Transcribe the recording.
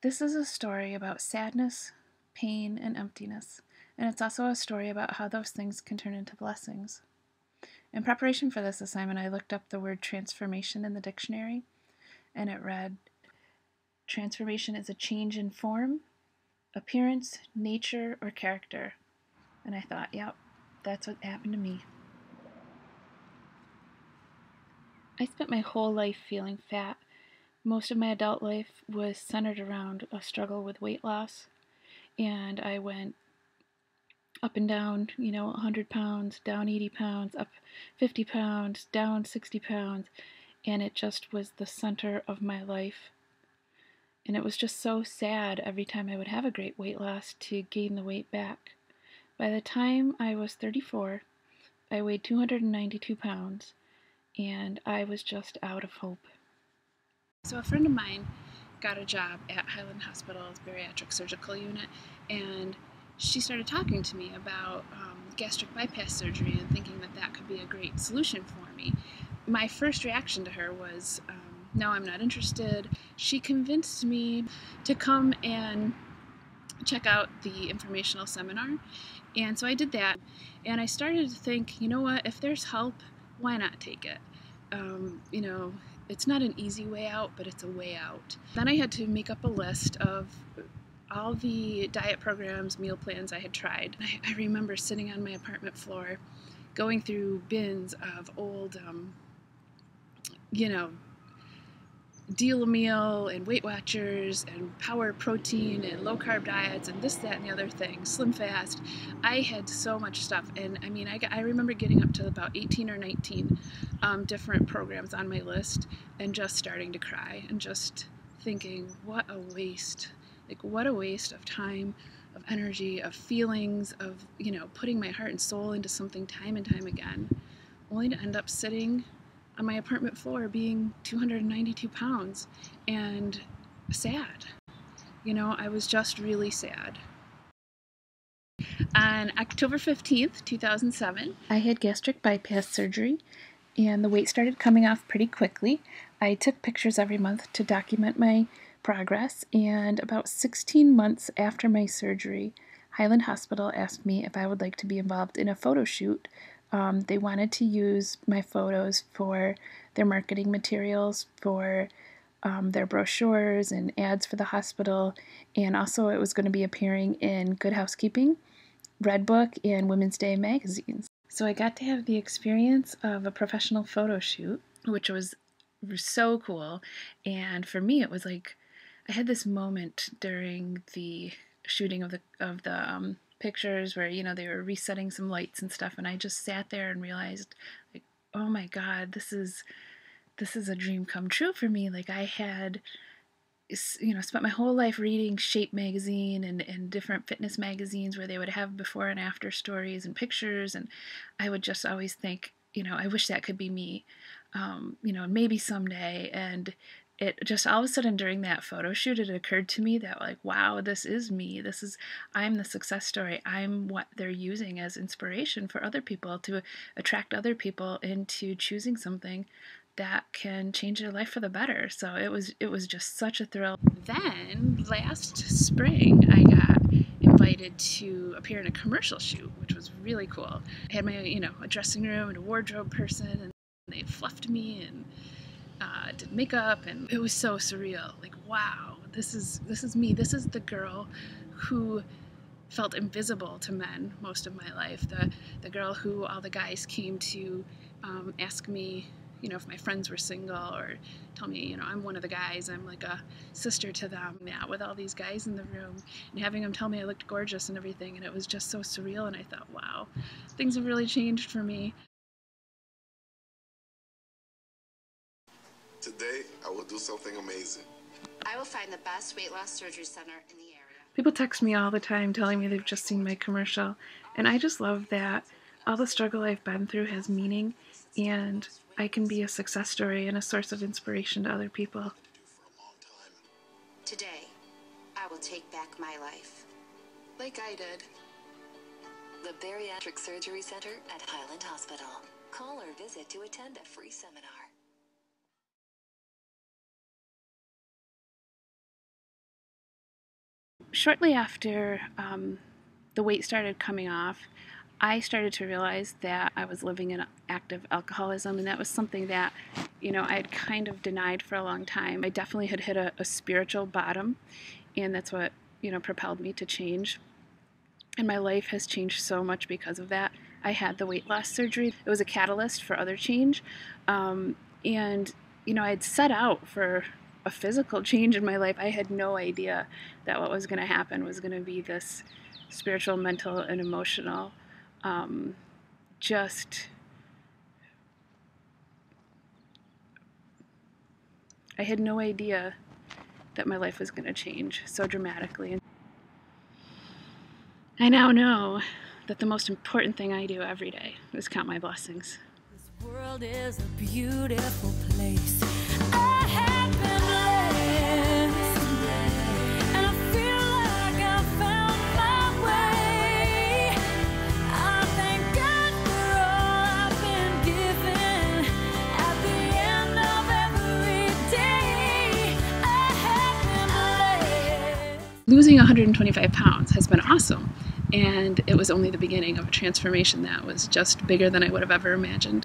This is a story about sadness, pain, and emptiness, and it's also a story about how those things can turn into blessings. In preparation for this assignment, I looked up the word transformation in the dictionary, and it read, transformation is a change in form, appearance, nature, or character. And I thought, yep, that's what happened to me. I spent my whole life feeling fat. Most of my adult life was centered around a struggle with weight loss, and I went up and down, 100 pounds, down 80 pounds, up 50 pounds, down 60 pounds, and it just was the center of my life. And it was just so sad every time I would have a great weight loss to gain the weight back. By the time I was 34, I weighed 292 pounds, and I was just out of hope. So a friend of mine got a job at Highland Hospital's bariatric surgical unit, and she started talking to me about gastric bypass surgery and thinking that that could be a great solution for me. My first reaction to her was, no, I'm not interested. She convinced me to come and check out the informational seminar, and so I did that, and I started to think, you know what, if there's help, why not take it? It's not an easy way out, but it's a way out. Then I had to make up a list of all the diet programs, meal plans I had tried. I remember sitting on my apartment floor going through bins of old, Deal-A-Meal and Weight Watchers and Power Protein and low carb diets and this, that, and the other thing, Slim Fast. I had so much stuff, and I remember getting up to about 18 or 19 different programs on my list and just starting to cry and just thinking, what a waste. What a waste of time, of energy, of feelings, of, putting my heart and soul into something time and time again, only to end up sitting on my apartment floor being 292 pounds and sad. I was just really sad. On October 15th, 2007, I had gastric bypass surgery, and the weight started coming off pretty quickly. I took pictures every month to document my progress, and about 16 months after my surgery, Highland Hospital asked me if I would like to be involved in a photo shoot. They wanted to use my photos for their marketing materials, for their brochures and ads for the hospital, and also it was going to be appearing in Good Housekeeping, Redbook, and Women's Day magazines. So I got to have the experience of a professional photo shoot, which was so cool. And for me, it was like I had this moment during the shooting of the pictures where they were resetting some lights and stuff, and I just sat there and realized, oh my God, this is a dream come true for me. I had spent my whole life reading Shape magazine and different fitness magazines where they would have before and after stories and pictures, and I would just always think, I wish that could be me, maybe someday. And it just all of a sudden during that photo shoot, it occurred to me that wow, this is me. I'm the success story. I'm what they're using as inspiration for other people, to attract other people into choosing something that can change their life for the better. So it was just such a thrill. Then last spring, I got invited to appear in a commercial shoot, which was really cool. I had my a dressing room and a wardrobe person, and they fluffed me and did makeup, and it was so surreal. Wow, this is me. This is the girl who felt invisible to men most of my life. The girl who all the guys came to ask me, if my friends were single, or tell me, I'm one of the guys, I'm like a sister to them. Yeah, with all these guys in the room and having them tell me I looked gorgeous and everything, and it was just so surreal, and I thought, wow, things have really changed for me. Today, I will do something amazing. I will find the best weight loss surgery center in the area. People text me all the time telling me they've just seen my commercial, and I just love that all the struggle I've been through has meaning, and I can be a success story and a source of inspiration to other people. Today, I will take back my life, like I did. The Bariatric Surgery Center at Highland Hospital. Call or visit to attend a free seminar. shortly after the weight started coming off, I started to realize that I was living in active alcoholism, and that was something that, I had kind of denied for a long time. I definitely had hit a spiritual bottom, and that's what, propelled me to change. And my life has changed so much because of that. I had the weight loss surgery. It was a catalyst for other change. And, I had set out for a physical change in my life. I had no idea that what was going to happen was going to be this spiritual, mental, and emotional I had no idea that my life was going to change so dramatically. I now know that the most important thing I do every day is count my blessings. This world is a beautiful place. I have been blessed, and I feel like I found my way. I thank God for all I've been given. At the end of every day, I have been blessed. Losing 125 pounds has been awesome. And it was only the beginning of a transformation that was just bigger than I would have ever imagined.